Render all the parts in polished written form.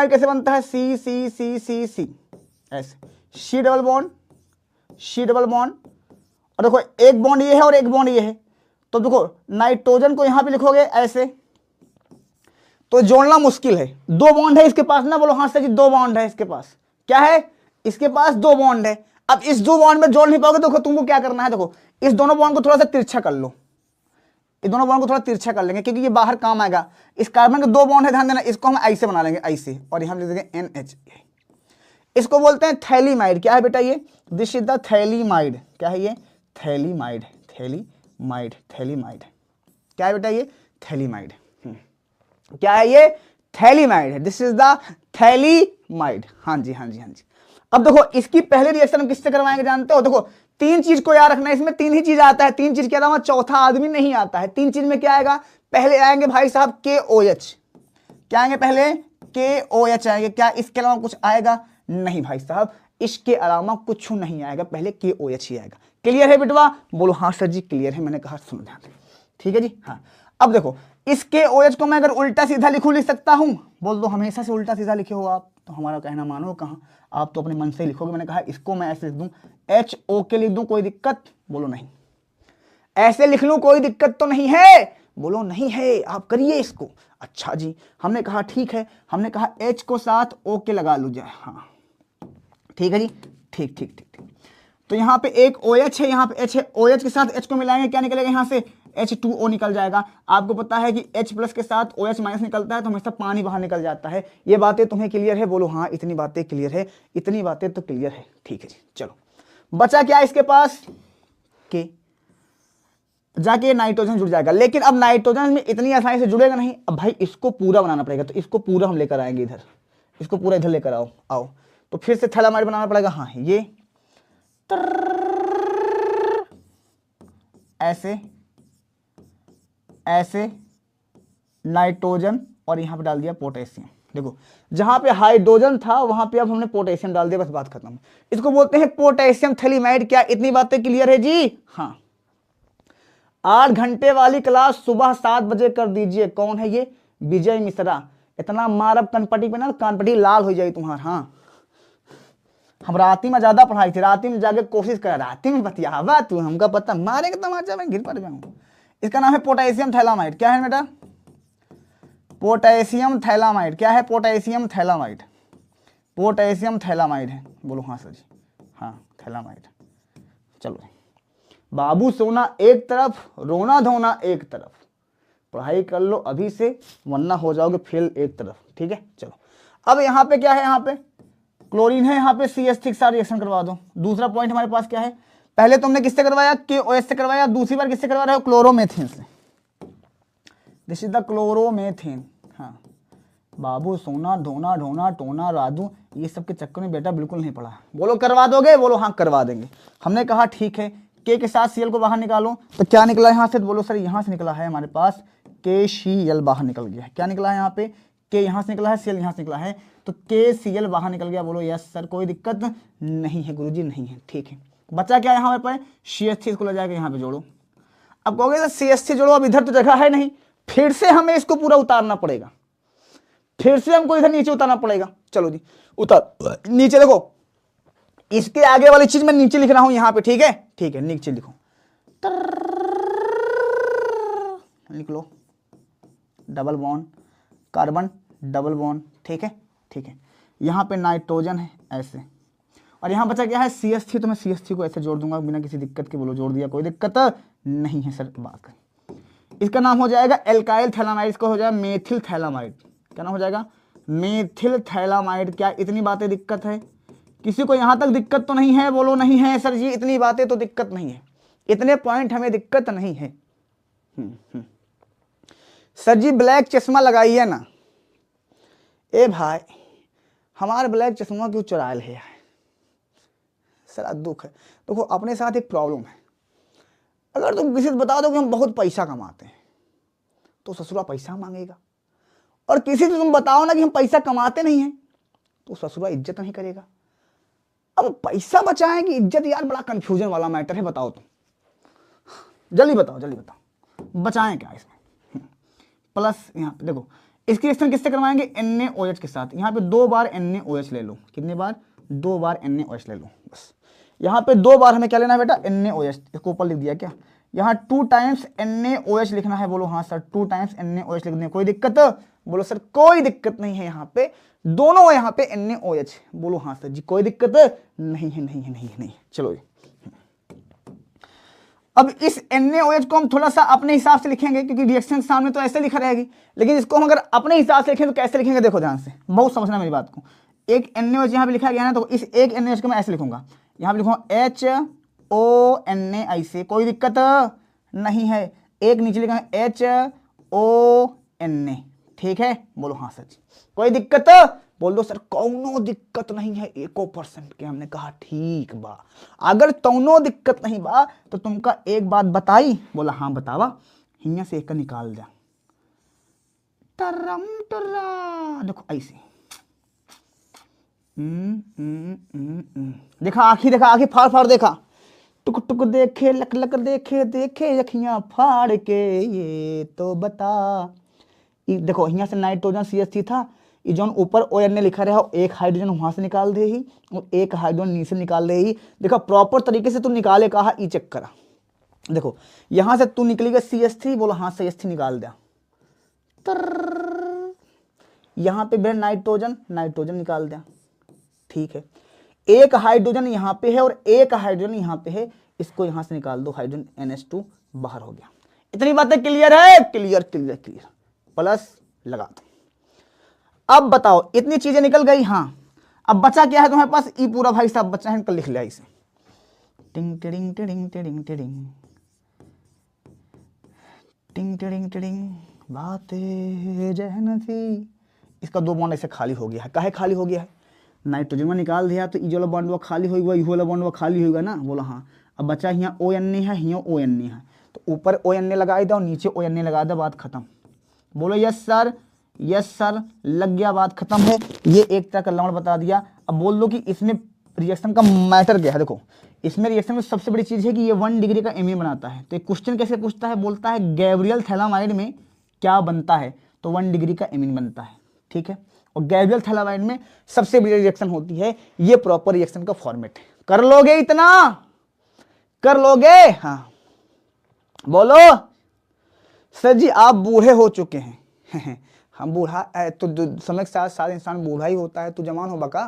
कैसे बनता है, सी सी सी सी सी, ऐसे C double bond, C double bond, और देखो एक बॉन्ड ये है और एक बॉन्ड ये है, तो देखो नाइट्रोजन को यहां पे लिखोगे ऐसे, तो जोड़ना मुश्किल है। दो बॉन्ड है इसके पास ना, बोलो हाँ सर जी दो बॉन्ड है इसके पास, क्या है इसके पास दो बॉन्ड है। अब इस दो बॉन्ड में जोड़ नहीं पाओगे, देखो तुमको क्या करना है, देखो इस दोनों बॉन्ड को थोड़ा सा तिरछा कर लो, ये दोनों बॉन्ड को थोड़ा तिरछा कर लेंगे क्योंकि ये बाहर काम आएगा। इस कार्बन के दो बॉन्ड है, ध्यान देना, इसको हम ऐसे बना लेंगे ऐसे, और यहां लिख देंगे NH, इसको बोलते हैं थैलीमाइड। क्या है बेटा ये, दिस इज द थैलीमाइड। क्या है ये, थैलीमाइड, थैलीमाइड, थैलीमाइड, क्या है बेटा ये, थैलीमाइड। क्या है ये, थैलीमाइड है, दिस इज द थैलीमाइड। हाँ जी हाँ जी हाँ जी। अब देखो इसकी पहले रिएक्शन हम किससे करवाएंगे जानते हो, देखो तीन चीज को याद रखना है, इसमें तीन ही चीज आता है, तीन चीज के अलावा चौथा आदमी नहीं आता है। तीन चीज में क्या आएगा, पहले आएंगे भाई साहब KOH, क्या आएंगे पहले, KOH आएंगे, क्या इसके अलावा कुछ आएगा, नहीं भाई साहब इसके अलावा कुछ नहीं आएगा, पहले KOH ही आएगा। क्लियर है बेटवा, बोलो हाँ सर जी क्लियर है, मैंने कहा सुनो ध्यान से, ठीक है जी। हाँ अब देखो इस KOH को मैं अगर उल्टा सीधा लिखूं, लिख सकता हूं, बोल दो हमेशा से उल्टा सीधा लिखे हो आप, तो हमारा कहना मानो कहाँ, आप तो अपने मन से ही लिखोगे। मैंने कहा इसको मैं ऐसे लिख दूं, HO लिख दूं, कोई दिक्कत, बोलो नहीं। ऐसे लिख लूं कोई दिक्कत तो नहीं है, बोलो नहीं है, आप करिए इसको। अच्छा जी, हमने कहा ठीक है, हमने कहा H को साथ O लगा लो जाए, हाँ ठीक है जी, ठीक ठीक ठीक ठीक। तो यहाँ पे एक OH है, यहाँ पे H है, OH के साथ H को मिलाएंगे, क्या निकलेगा यहाँ से, H2O निकल जाएगा। आपको पता है कि H+ के साथ OH- निकलता है तो हमेशा पानी बाहर निकल जाता है। ये बातें तुम्हें क्लियर है, बोलो हाँ इतनी बातें क्लियर है, इतनी बातें तो क्लियर है, ठीक है जी। चलो बचा क्या इसके पास, के, जाके नाइट्रोजन जुड़ जाएगा, लेकिन अब नाइट्रोजन में इतनी आसानी से जुड़ेगा नहीं। अब भाई इसको पूरा बनाना पड़ेगा, तो इसको पूरा हम लेकर आएंगे इधर, इसको पूरा इधर लेकर आओ आओ, तो फिर से थैलामाइड बनाना पड़ेगा। हाँ ये ऐसे ऐसे नाइट्रोजन, और यहां पे डाल दिया पोटेशियम। देखो जहां पे हाइड्रोजन था वहां पे अब हमने पोटेशियम डाल दिया, बस बात खत्म। इसको बोलते हैं पोटेशियम थैलीमाइड। क्या इतनी बातें क्लियर है जी, हाँ। 8 घंटे वाली क्लास सुबह 7 बजे कर दीजिए। कौन है ये, विजय मिश्रा। इतना मारब कनपटी पे ना, कानपटी लाल हो जाएगी तुम्हारा। हाँ हम राती में ज्यादा पढ़ाई थी, राती में जाके कोशिश कर, राती में बतियावा तू, हमका पता, मारेंगे तमाचा में गिर पड़ जाऊंगा। इसका नाम है पोटेशियम थैलामाइड। क्या है बेटा, पोटेशियम थैलामाइड। क्या है, पोटेशियम थैलामाइड, पोटेशियम थैलामाइड है। बोलो हाँ सर जी, हाँ थैलामाइड। चलो बाबू सोना एक तरफ, रोना धोना एक तरफ, पढ़ाई कर लो अभी से वरना हो जाओगे फेल एक तरफ, ठीक है। चलो अब यहाँ पे क्या है, यहाँ पे क्लोरीन है, यहाँ पे CH3 के साथ रिएक्शन करवा दो। दूसरा पॉइंट हमारे पास क्या है, पहले तुमने किससे करवाया, KOH से करवाया, दूसरी बार किससे करवा रहे हो, क्लोरोमेथेन से। This is the chloromethane. हाँ बाबू सोना धोना ढोना टोना राधू ये सब के चक्कर में बेटा बिल्कुल नहीं पड़ा। बोलो करवा दोगे, बोलो हाँ करवा देंगे। हमने कहा ठीक है, K के साथ Cl को बाहर निकालो, तो क्या निकला यहाँ से, बोलो सर यहाँ से निकला है हमारे पास KCl बाहर निकल गया है। क्या निकला है यहाँ पे, K यहाँ से निकला है, Cl यहाँ से निकला है, तो KCl बाहर निकल गया। बोलो यस सर, कोई दिक्कत नहीं है गुरुजी, नहीं है, ठीक है। बचा क्या यहाँ पे, CH3 इसको ले जाकर यहाँ पे जोड़ो। अब कहोगे सर CH3 जोड़ो, अब इधर तो जगह है नहीं, फिर से हमें इसको पूरा उतारना पड़ेगा, फिर से हमको इधर नीचे उतारना पड़ेगा। चलो जी उतार, नीचे देखो, इसके आगे वाली चीज मैं नीचे लिख रहा हूं यहाँ पे, ठीक है, ठीक है, नीचे लिखो, लिख लो, double bond carbon, double bond, ठीक है, ठीक है। यहाँ पे नाइट्रोजन है ऐसे, और यहाँ बचा क्या है CH3, तो मैं CH3 को ऐसे जोड़ दूंगा बिना किसी दिक्कत के। बोलो जोड़ दिया, कोई दिक्कत नहीं है सर, बात है। इसका नाम हो जाएगा एल्काइल थैलामाइड, इसका हो जाएगा मेथिल थैलामाइड। क्या नाम हो जाएगा, मेथिल थैलामाइड। क्या इतनी बातें दिक्कत है, किसी को यहाँ तक दिक्कत तो नहीं है, बोलो नहीं है सर जी, इतनी बातें तो दिक्कत नहीं है, इतने पॉइंट हमें दिक्कत नहीं है। सर जी ब्लैक चश्मा लगाइए ना, ए भाई हमारे ब्लैक चश्मा क्यों चुरा ले है सर, दुख है। देखो अपने साथ एक प्रॉब्लम है, अगर तुम किसी से बता दो कि हम बहुत पैसा कमाते हैं तो ससुरा पैसा मांगेगा, और किसी से तुम बताओ ना कि हम पैसा कमाते नहीं हैं तो ससुरा इज्जत नहीं करेगा। अब पैसा बचाएं कि इज्जत, यार बड़ा कंफ्यूजन वाला मैटर है, बताओ तुम, जल्दी बताओ जल्दी बताओ, बचाएं क्या इसमें। प्लस यहाँ पे देखो, इसकी रिएक्शन किससे करवाएंगे, NaOH के साथ। यहाँ पे 2 बार NaOH ले लो, कितनी बार, 2 बार NaOH ले लो बस। यहाँ पे 2 बार हमें क्या लेना है बेटा, NaOH। इसको ऊपर लिख दिया क्या, यहाँ 2 टाइम्स NaOH लिखना है। बोलो हाँ सर 2 टाइम्स NaOH लिखने, कोई दिक्कत, बोलो सर कोई दिक्कत नहीं है, यहाँ पे दोनों यहाँ पे NaOH, बोलो हाँ सर जी कोई दिक्कत नहीं है, नहीं है, नहीं है, नहीं है। चलो अब इस NaOH को हम थोड़ा सा अपने हिसाब से लिखेंगे, क्योंकि रिएक्शन के सामने तो ऐसे लिखा रहेगी, लेकिन इसको हम अगर अपने हिसाब से लिखें तो कैसे लिखेंगे, देखो ध्यान से, बहुत समझना मेरी बात को। एक NaOH यहाँ पे लिखा गया है ना, तो इस एक NaOH को मैं ऐसे लिखूंगा, यहाँ पे लिखूंगा HONA, ऐसे कोई दिक्कत नहीं है। एक नीचे लिखा है HONA, ठीक है, बोलो हाँ सर जी कोई दिक्कत, बोल दो सर कौनो दिक्कत नहीं है 1% के। हमने कहा ठीक बा, अगर तौनो दिक्कत नहीं बा तो तुमका एक बात बताई, बोला हाँ बतावा, हिया से एक का निकाल जा, टरम टरा, देखो ऐसे, देखा आखी, देखा आखी फाड़ फाड़, देखा टुक टुक देखे, लक लक देखे, देखे अखियां फाड़ के, ये तो बता। देखो यहाँ से नाइट्रोजन CH3 था, ये जो ऊपर ONA लिखा रहा, एक हाइड्रोजन वहां से निकाल दे ही और एक हाइड्रोजन नीचे निकाल दे ही। देखो प्रॉपर तरीके से तू निकाले, कहा ई चेक करा, देखो यहां से तू निकलेगा CH3, बोलो हाँ CH3 निकाल दिया, यहाँ पे बेटा नाइट्रोजन, नाइट्रोजन निकाल दिया, ठीक है। एक हाइड्रोजन यहाँ पे है और एक हाइड्रोजन यहाँ पे है, इसको यहां से निकाल दो, हाइड्रोजन NH2 बाहर हो गया। इतनी बातें क्लियर है, क्लियर क्लियर क्लियर, प्लस लगा दो। अब बताओ इतनी चीजें निकल गई, हाँ अब बचा क्या है तुम्हारे पास, ई पूरा भाई साहब बचा है, कल लिख लिया इसे, टिंग टिडिंग टिडिंग टिडिंग टिडिंग टिंग टिडिंग टिडिंग, बातें जहन थी। इसका 2 बॉन्ड ऐसे खाली हो गया है, काहे खाली हो गया है, नाइट्रोजन में निकाल दिया तो ई वाला बॉन्ड खाली होगा, ई वाला बॉन्ड खाली होगा ना, बोला हाँ। अब बचा यहाँ ONA है, यहाँ ONA है, तो ऊपर ONA लगा दो, नीचे ONA लगा दो, बात खत्म। बोलो यस सर, लग गया, बात खत्म है। ये एक तरह का लवण बता दिया। अब बोल दो कि इसमें रिएक्शन का मैटर क्या है। देखो इसमें रिएक्शन में सबसे बड़ी चीज है कि ये 1 डिग्री का एमीन बनाता है। तो एक क्वेश्चन कैसे पूछता है, बोलता है गैब्रियल थैलामाइड में क्या बनता है, तो 1 डिग्री का एमीन बनता है, ठीक है। और गैब्रियल थैलामाइड में सबसे बड़ी रिएक्शन होती है, ये प्रॉपर रिएक्शन का फॉर्मेट है। कर लोगे, इतना कर लोगे, हाँ बोलो सर जी आप बूढ़े हो चुके हैं हम बूढ़ा तो समय के साथ साथ इंसान बूढ़ा ही होता है, तू जवान हो बका।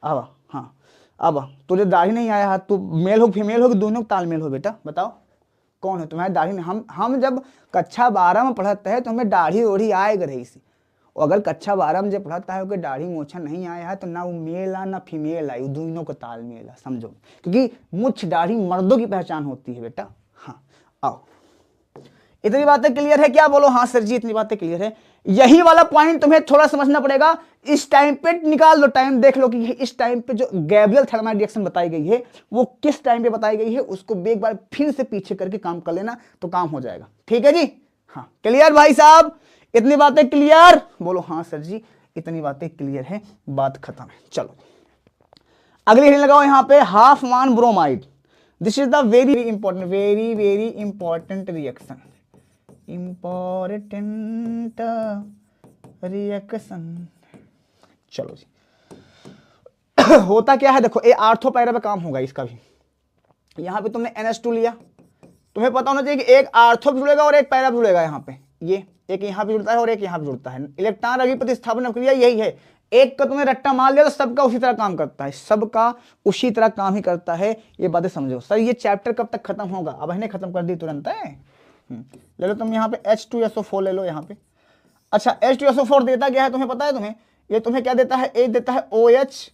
अब हाँ, अब तुझे दाढ़ी नहीं आया, तू मेल हो फीमेल हो कि दोनों तालमेल हो, बेटा बताओ कौन है तुम्हारी दाढ़ी नहीं। हम जब कक्षा 12 में पढ़ते हैं तो हमें दाढ़ी ओढ़ी आएगा रही सी, और अगर कक्षा 12 में जब पढ़ता है कि दाढ़ी मोछा नहीं आया है तो ना वो मेल आ ना फीमेल आई, दोनों का तालमेल है, समझो। क्योंकि मुछ दाढ़ी मर्दों की पहचान होती है बेटा। हाँ आओ, इतनी बातें क्लियर है क्या, बोलो हाँ सर जी इतनी बातें क्लियर है। यही वाला पॉइंट तुम्हें थोड़ा समझना पड़ेगा। इस टाइम पे निकाल लो, टाइम देख लो कि इस टाइम पे जो गैब्रियल थैलामाइड रिएक्शन बताई गई है वो किस टाइम पे बताई गई है, उसको एक बार फिर से पीछे करके काम कर लेना तो काम हो जाएगा, ठीक है जी। हाँ क्लियर भाई साहब, इतनी बातें क्लियर, बोलो हाँ सर जी इतनी बातें क्लियर है, बात खत्म है। चलो अगली हेडिंग लगाओ यहाँ पे, हाफ मान bromide. This is the very important, very very important reaction, important reaction. चलो जी होता क्या है, देखो ये आर्थो पैरा पे काम होगा इसका भी। यहाँ पे तुमने NH2 लिया, तुम्हें पता होना चाहिए कि एक आर्थो भी जुड़ेगा और एक पैरा भी जुड़ेगा। यहाँ पे ये एक यहाँ पे जुड़ता है और एक यहाँ पे जुड़ता है। इलेक्ट्रॉन रगी प्रतिस्थापन प्रक्रिया यही है, एक का तुमने रट्टा मार लिया तो सबका उसी तरह काम करता है, सबका उसी तरह काम ही करता है। ये बातें समझो। सर ये चैप्टर कब तक खत्म होगा, अब हमने खत्म कर दी तुरंत है। ले लो तुम यहाँ पे H2SO4 ले लो यहाँ पे। अच्छा H2SO4 देता क्या है तुम्हें पता है, तुम्हें ये तुम्हें क्या देता है, एक देता है OH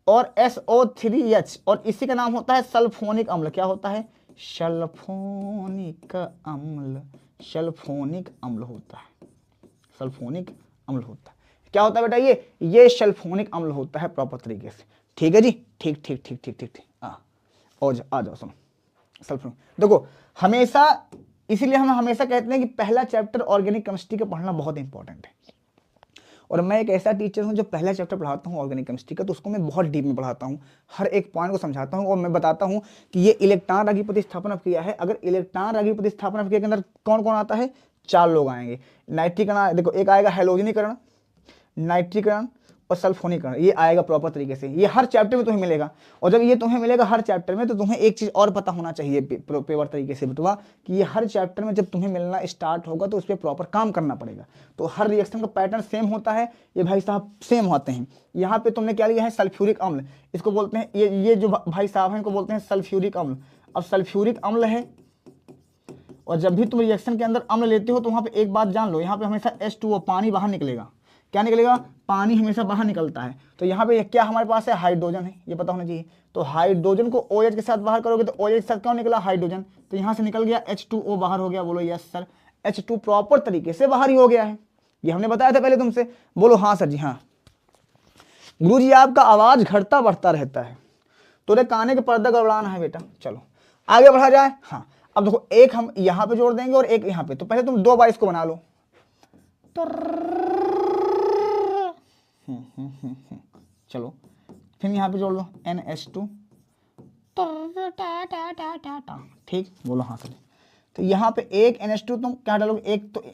और SO3H, और इसी का नाम होता है सल्फोनिक अम्ल। क्या होता है, सल्फोनिक अम्ल, सल्फोनिक अम्ल होता है, सल्फोनिक अम्ल होता है। क्या होता है बेटा, ये सल्फोनिक अम्ल होता है प्रॉपर तरीके से, ठीक है जी। ठीक ठीक ठीक ठीक ठीक ठीक और आ जाओ सुनो सल्फोनिक। देखो हमेशा, इसीलिए हम हमेशा कहते हैं कि पहला चैप्टर ऑर्गेनिक केमिस्ट्री का पढ़ना बहुत इंपॉर्टेंट है। और मैं एक ऐसा टीचर हूं जो पहला चैप्टर पढ़ाता हूं ऑर्गेनिक केमिस्ट्री का, तो उसको मैं बहुत डीप में पढ़ाता हूं, हर एक पॉइंट को समझाता हूं और मैं बताता हूं कि ये इलेक्ट्रॉन रागी प्रतिस्थापन प्रक्रिया है। अगर इलेक्ट्रॉन रागी प्रतिस्थापन प्रक्रिया के अंदर कौन कौन आता है, 4 लोग आएंगे। नाइट्रीकरण, देखो एक आएगा हैलोजनीकरण, नाइट्रीकरण और सल्फोनीकरण, ये आएगा प्रॉपर तरीके से। ये हर चैप्टर में तुम्हें मिलेगा, और जब ये तुम्हें मिलेगा हर चैप्टर में, तो तुम्हें एक चीज़ और पता होना चाहिए पेपर तरीके से बेटवा, कि ये हर चैप्टर में जब तुम्हें मिलना स्टार्ट होगा तो उस पर प्रॉपर काम करना पड़ेगा। तो हर रिएक्शन का पैटर्न सेम होता है, ये भाई साहब सेम होते हैं। यहाँ पे तुमने क्या लिया है, सल्फ्यूरिक अम्ल, इसको बोलते हैं, ये जो भाई साहब हैं इनको बोलते हैं सल्फ्यूरिक अम्ल। अब सल्फ्यूरिक अम्ल है, और जब भी तुम रिएक्शन के अंदर अम्ल लेते हो तो वहाँ पे एक बात जान लो, यहाँ पे हमेशा H2O पानी बाहर निकलेगा। क्या निकलेगा, पानी हमेशा बाहर निकलता है। तो यहाँ पे क्या हमारे पास है, हाइड्रोजन है, ये पता होना चाहिए। तो हाइड्रोजन को OH के साथ बाहर करोगे तो OH के साथ क्यों निकला, हाइड्रोजन, तो यहाँ से निकल गया H2O बाहर हो गया। बोलो यस सर, H2 प्रॉपर तरीके से बाहर ही हो गया है, ये हमने बताया था पहले तुमसे। बोलो हाँ सर जी हाँ। गुरुजी आपका आवाज घटता बढ़ता रहता है, तो काने के पर्दा गड़बड़ाना है बेटा। चलो आगे बढ़ा जाए। हाँ अब देखो, एक हम यहाँ पे जोड़ देंगे और एक यहाँ पे, तो पहले तुम 2 बार इसको बना लो। चलो फिर यहाँ पे जोड़ लो NH2, ठीक, बोलो हाँ सर। तो यहाँ पे एक NH2 तुम क्या डालोगे, एक तो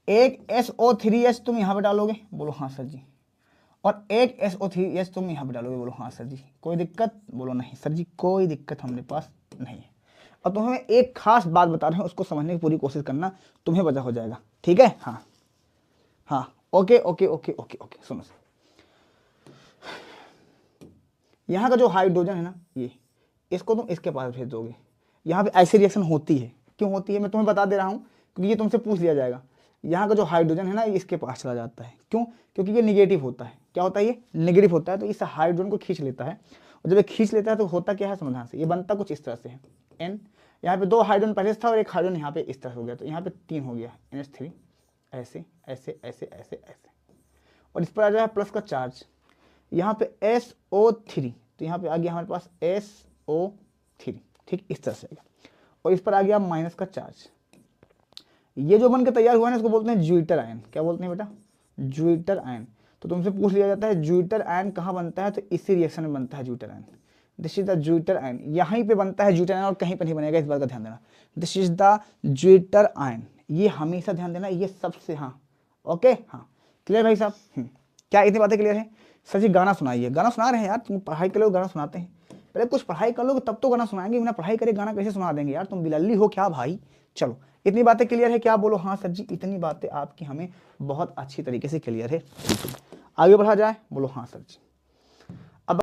एक SO3H तुम यहाँ पे डालोगे, बोलो हाँ सर जी, और एक SO3H तुम यहाँ पे डालोगे, बोलो हाँ सर जी। कोई दिक्कत, बोलो नहीं सर जी, कोई दिक्कत हमारे पास नहीं है। और तुम्हें एक खास बात बता रहे हैं, उसको समझने की पूरी कोशिश करना, तुम्हें वजह हो जाएगा, ठीक है। हाँ हाँ okay okay okay okay okay, सुनो यहाँ का जो हाइड्रोजन है ना, ये इसको तुम इसके पास भेज दोगे। यहाँ पे ऐसी रिएक्शन होती है, क्यों होती है मैं तुम्हें बता दे रहा हूँ, क्योंकि ये तुमसे पूछ लिया जाएगा। यहाँ का जो हाइड्रोजन है ना, ये इसके पास चला जाता है, क्यों, क्योंकि ये निगेटिव होता है। क्या होता है, ये नेगेटिव होता है, तो इस हाइड्रोजन को खींच लेता है। और जब ये खींच लेता है तो होता क्या है, समझना से, ये बनता कुछ इस तरह से है N, यहाँ पे 2 हाइड्रोजन पहले था और एक हाइड्रोजन यहाँ पे इस तरह हो गया, तो यहाँ पे 3 हो गया NH3, ऐसे ऐसे ऐसे ऐसे ऐसे, और इस पर आ जाए प्लस का चार्ज, यहाँ पे SO3, तो यहाँ पे आ गया हमारे पास SO3, ठीक, इस तरह से आ गया, और इस पर आ गया माइनस का चार्ज। ये जो बन के तैयार हुआ है ना, इसको बोलते हैं ज्यूइटर आयन। क्या बोलते हैं बेटा, ज्यूइटर आयन। तो तुमसे पूछ लिया जाता है ज्यूइटर आयन कहाँ बनता है, तो इसी रिएक्शन में बनता है zwitter ion. This is the zwitter ion, यहीं पे बनता है ज्यूइटर आयन, और कहीं पर नहीं बनेगा, इस बात का ध्यान देना। This is the zwitter ion, ये हमेशा ध्यान देना, ये सबसे, हाँ ओके हाँ क्लियर भाई साहब। क्या इतनी बातें क्लियर है। सर जी गाना सुनाइए, गाना सुना रहे हैं यार, तुम पढ़ाई कर लो गाना सुनाते हैं, पहले कुछ पढ़ाई कर लोगे तब तो गाना सुनाएंगे, बिना पढ़ाई करे गाना कैसे सुना देंगे यार, तुम बिलल्ली हो क्या भाई। चलो इतनी बातें क्लियर है क्या, बोलो हाँ सर जी, इतनी बातें आपकी हमें बहुत अच्छी तरीके से क्लियर है। आगे बढ़ा जाए, बोलो हाँ सर जी।